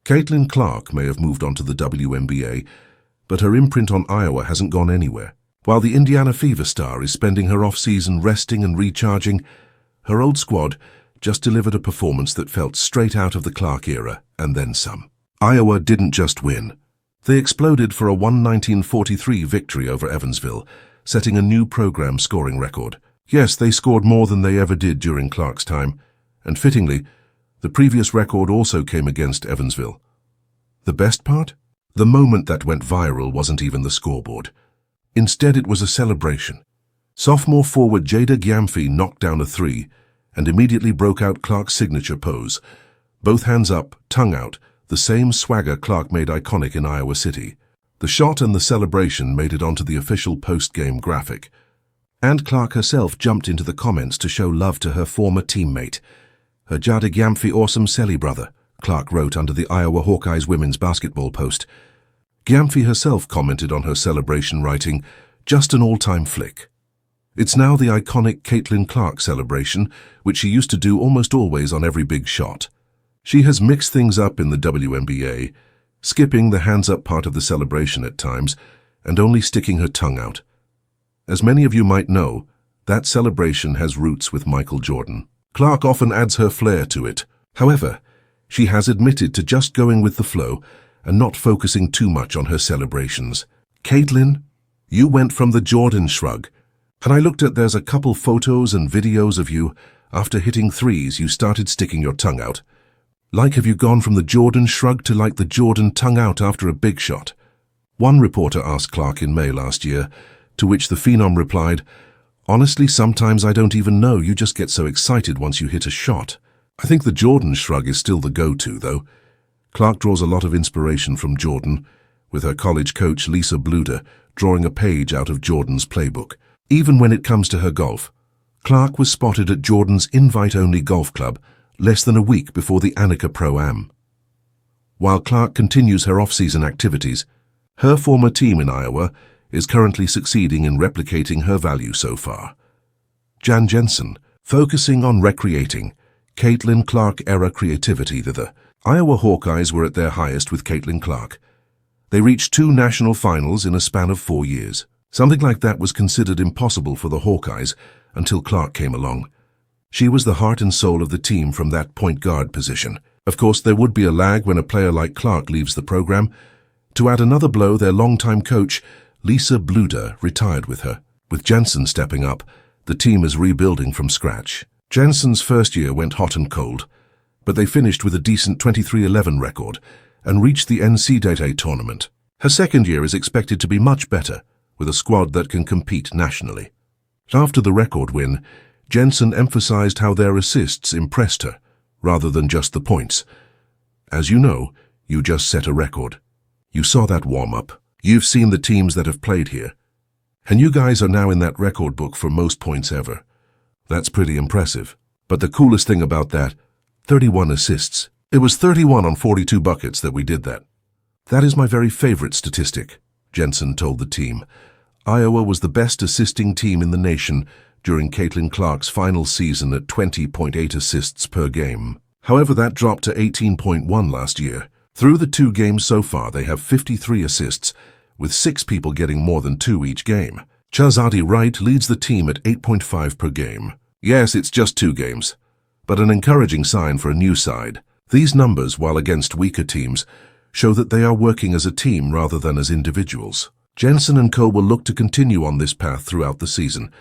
Caitlin Clark may have moved on to the WNBA, but her imprint on Iowa hasn't gone anywhere. While the Indiana Fever star is spending her off-season resting and recharging, her old squad just delivered a performance that felt straight out of the Clark era, and then some. Iowa didn't just win. They exploded for a 119-43 victory over Evansville, setting a new program scoring record. Yes, they scored more than they ever did during Clark's time, and fittingly, the previous record also came against Evansville. The best part? The moment that went viral wasn't even the scoreboard. Instead, it was a celebration. Sophomore forward Jada Gyamfi knocked down a three and immediately broke out Clark's signature pose. Both hands up, tongue out, the same swagger Clark made iconic in Iowa City. The shot and the celebration made it onto the official post-game graphic. And Clark herself jumped into the comments to show love to her former teammate. Her Jada Gyamfi awesome Selly brother, Clark wrote under the Iowa Hawkeyes women's basketball post. Gyamfi herself commented on her celebration, writing, "Just an all-time flick." It's now the iconic Caitlin Clark celebration, which she used to do almost always on every big shot. She has mixed things up in the WNBA, skipping the hands-up part of the celebration at times, and only sticking her tongue out. As many of you might know, that celebration has roots with Michael Jordan. Clark often adds her flair to it. However, she has admitted to just going with the flow and not focusing too much on her celebrations. Caitlin, you went from the Jordan shrug, and I looked at there's a couple photos and videos of you. After hitting threes, you started sticking your tongue out. Like, have you gone from the Jordan shrug to like the Jordan tongue out after a big shot? One reporter asked Clark in May last year, to which the Phenom replied, "Honestly, sometimes I don't even know, you just get so excited once you hit a shot." I think the Jordan shrug is still the go-to, though. Clark draws a lot of inspiration from Jordan, with her college coach Lisa Bluder drawing a page out of Jordan's playbook. Even when it comes to her golf, Clark was spotted at Jordan's invite-only golf club less than a week before the Annika Pro-Am. While Clark continues her off-season activities, her former team in Iowa is currently succeeding in replicating her value so far. Jan Jensen, focusing on recreating Caitlin Clark-era creativity thither. Iowa Hawkeyes were at their highest with Caitlin Clark. They reached 2 national finals in a span of 4 years. Something like that was considered impossible for the Hawkeyes until Clark came along. She was the heart and soul of the team from that point guard position. Of course, there would be a lag when a player like Clark leaves the program. To add another blow, their longtime coach, Lisa Bluder, retired with her. With Jensen stepping up, the team is rebuilding from scratch. Jensen's first year went hot and cold, but they finished with a decent 23-11 record and reached the NCAA tournament. Her second year is expected to be much better, with a squad that can compete nationally. After the record win, Jensen emphasized how their assists impressed her, rather than just the points. "As you know, you just set a record. You saw that warm-up. You've seen the teams that have played here. And you guys are now in that record book for most points ever. That's pretty impressive. But the coolest thing about that, 31 assists. It was 31 on 42 buckets that we did that. That is my very favorite statistic," Jensen told the team. Iowa was the best assisting team in the nation during Caitlin Clark's final season at 20.8 assists per game. However, that dropped to 18.1 last year. Through the 2 games so far, they have 53 assists, with 6 people getting more than 2 each game. Chazadi Wright leads the team at 8.5 per game. Yes, it's just 2 games, but an encouraging sign for a new side. These numbers, while against weaker teams, show that they are working as a team rather than as individuals. Jensen and co will look to continue on this path throughout the season.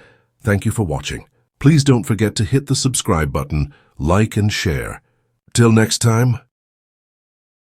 Thank you for watching. Please don't forget to hit the subscribe button, like and share. Till next time.